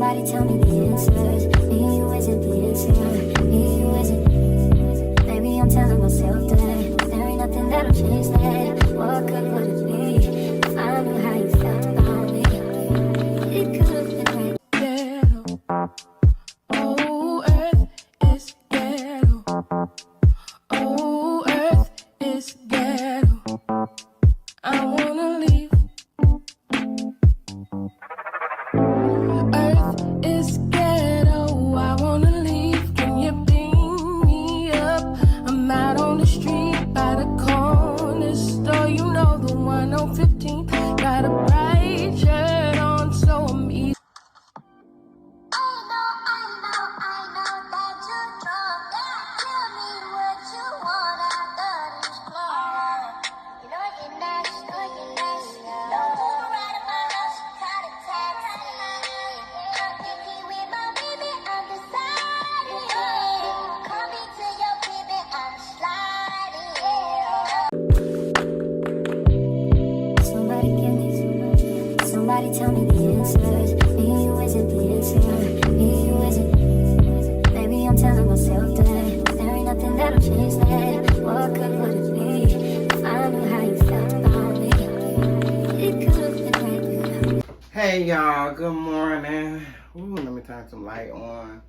Somebody tell me the answers. Me and you isn't the answer. Me and you isn't. Maybe I'm telling myself that there ain't nothing that'll change that. What good would it be if I knew how you felt about me? It could have been right. Ghetto. Oh, earth is ghetto. Oh, earth is ghetto. I wanna leave. Earth is ghetto. I wanna leave. Can you beam me up? I'm out on the street by the corner store. You know the one on 15th. Got a bright shirt on, so I'm easy. I know that you're drunk. Tell me what you want after this club. You know I get nasty, Don't move around in my house, call a taxi. I'm thinking with my baby, I'm deciding. Call me to your baby, I'm sliding. Somebody give me, somebody tell me the answers. Me and you isn't the answer. Me and you isn't. Maybe I'm telling myself that there ain't nothing that'll change that. What good would it be if I knew how you felt about me? It could have been right. Hey y'all, good morning. Ooh, let me turn some light on.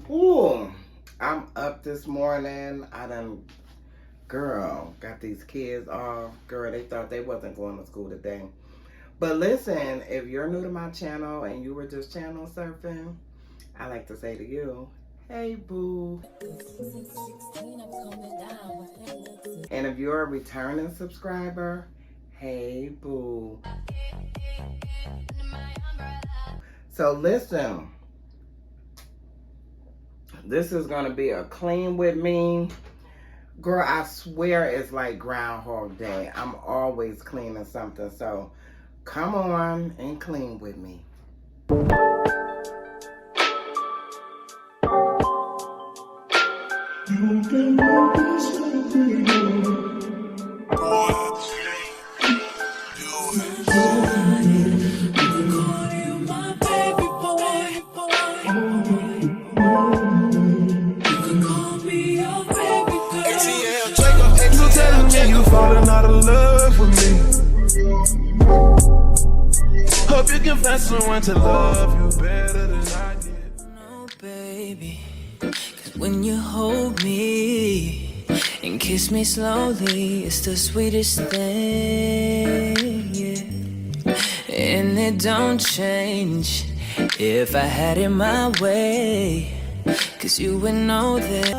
Ooh, I'm up this morning. Got these kids off. Girl, they thought they wasn't going to school today. But listen, if you're new to my channel and you were just channel surfing, I like to say to you, hey boo. And if you're a returning subscriber, hey boo. So listen, this is gonna be a clean with me. Girl, I swear it's like Groundhog Day. I'm always cleaning something, so come on and clean with me. You falling out of love with me. Hope you can find someone to love you better than I did. No, baby, 'cause when you hold me and kiss me slowly, it's the sweetest thing, yeah. And it don't change if I had it my way, 'cause you would know that.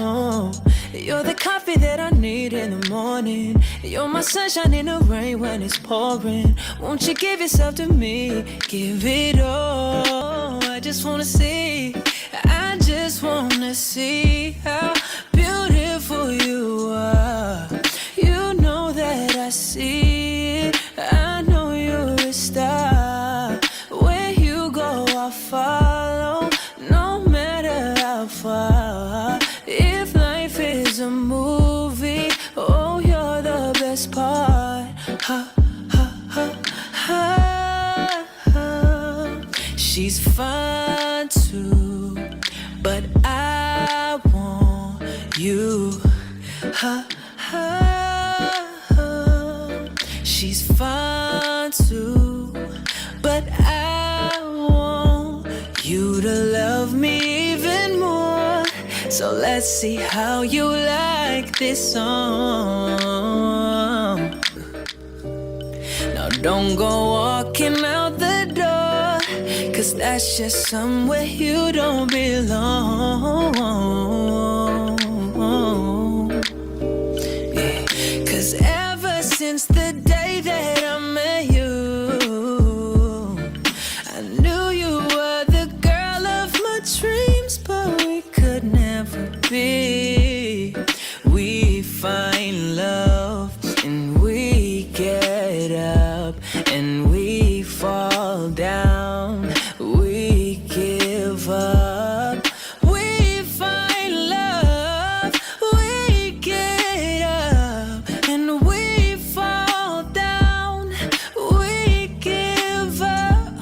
Oh, you're the coffee that I need in the morning. You're my sunshine in the rain when it's pouring. Won't you give yourself to me? Give it all. I just wanna see how beautiful you are. You know that I see it. I know you're a star. Where you go, I'll follow, no matter how far. If life is a movie, oh, you're the best part. Ha, ha, ha, ha. She's fine too, but I want you. Ha, ha, ha. She's fine too, but I want you to love me even more. So let's see how you like this song. Now don't go walking out the door, 'cause that's just somewhere you don't belong. Yeah. 'Cause ever since the day that I met you, I knew you were the girl of my dreams, but we could never be. We find love and we get up and we fall down. We give up. We find love. We get up and we fall down. We give up.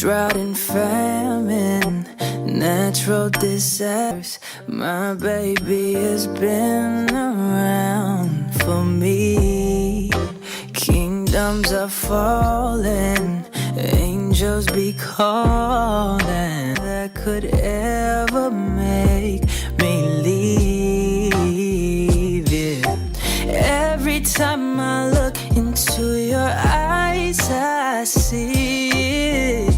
drought and famine, natural disasters. My baby has been around for me. Kingdoms are falling, angels be calling. That could ever make me leave, yeah. Every time I look into your eyes, I see it.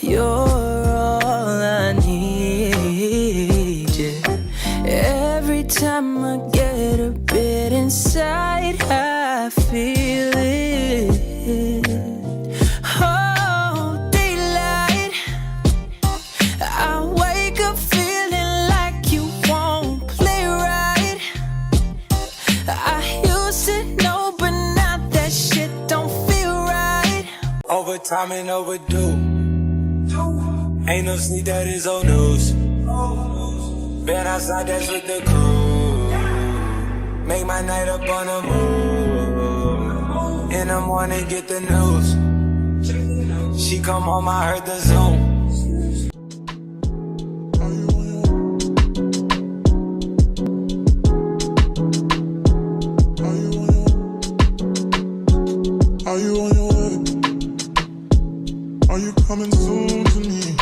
You're all I need, yeah. Every time I get a bit inside, I feel it. Oh, daylight, I wake up feeling like you won't play right. I used to know, but now that shit don't feel right. Overtime and overdue. Ain't no sleep, that is old news. Been outside, that's with the crew. Make my night up on the move. In the morning, get the news. She come home, I heard the Zoom. Are you on your way? Are you coming soon to me?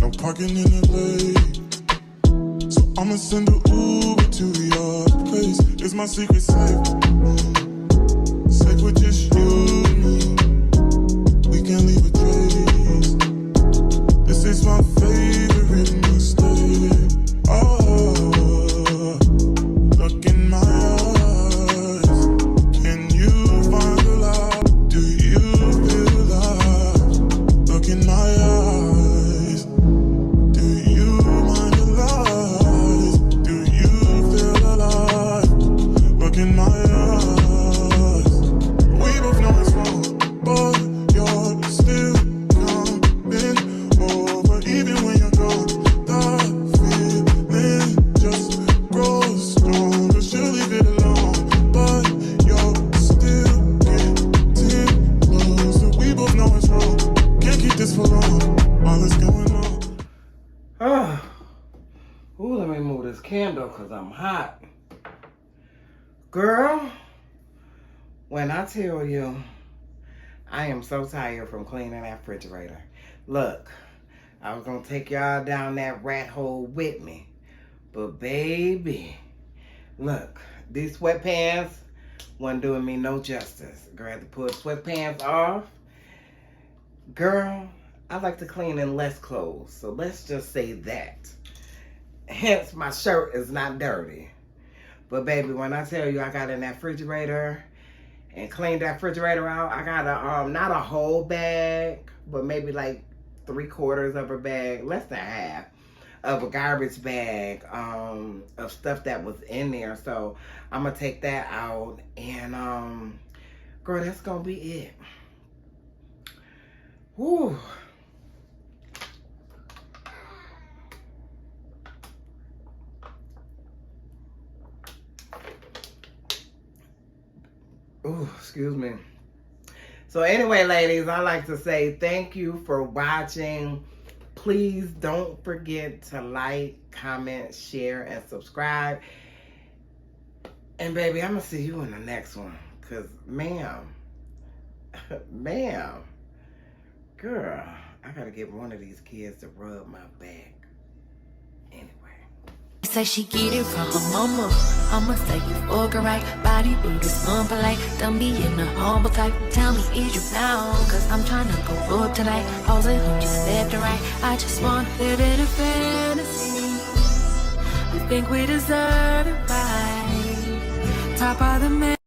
No parking in LA, so I'ma send an Uber to your place. It's my secret safe, safe with just you and me. We can't leave a trace. This is my favorite mistake. Oh, look in my eyes. Can you find the light? Do you feel alive? Look in my eyes. Do you mind the lies? Do you feel alive? Look in my eyes. We both know it's wrong, but you're still coming over. Even when you're gone, that feeling just grows stronger. She'll leave it alone, but you're still getting closer. We both know it's wrong, can't keep this for long. All that's going on. Ooh, let me move this candle because I'm hot. Girl, when I tell you, I am so tired from cleaning that refrigerator. Look, I was going to take y'all down that rat hole with me. But baby, look, these sweatpants wasn't doing me no justice. Girl, I had to pull the sweatpants off. Girl, I like to clean in less clothes, so let's just say that. Hence, my shirt is not dirty. But baby, when I tell you I got in that refrigerator and cleaned that refrigerator out, I got a not a whole bag, but maybe like 3/4 of a bag, less than half of a garbage bag of stuff that was in there. So I'm gonna take that out, and girl, that's gonna be it. Whew. Ooh, excuse me. So anyway, ladies, I like to say thank you for watching. Please don't forget to like, comment, share, and subscribe. And baby, I'm going to see you in the next one. Because, ma'am, girl, I got to get one of these kids to rub my back. Anyway. Say she get it from her mama. I'ma say you fuck her right. Body rude is unpolite. Don't be in the humble type. Tell me, is you down? Cause I'm tryna go up tonight. Posing who just left and right. I just wanna live in a fantasy. We think we deserve it right. Top of the man.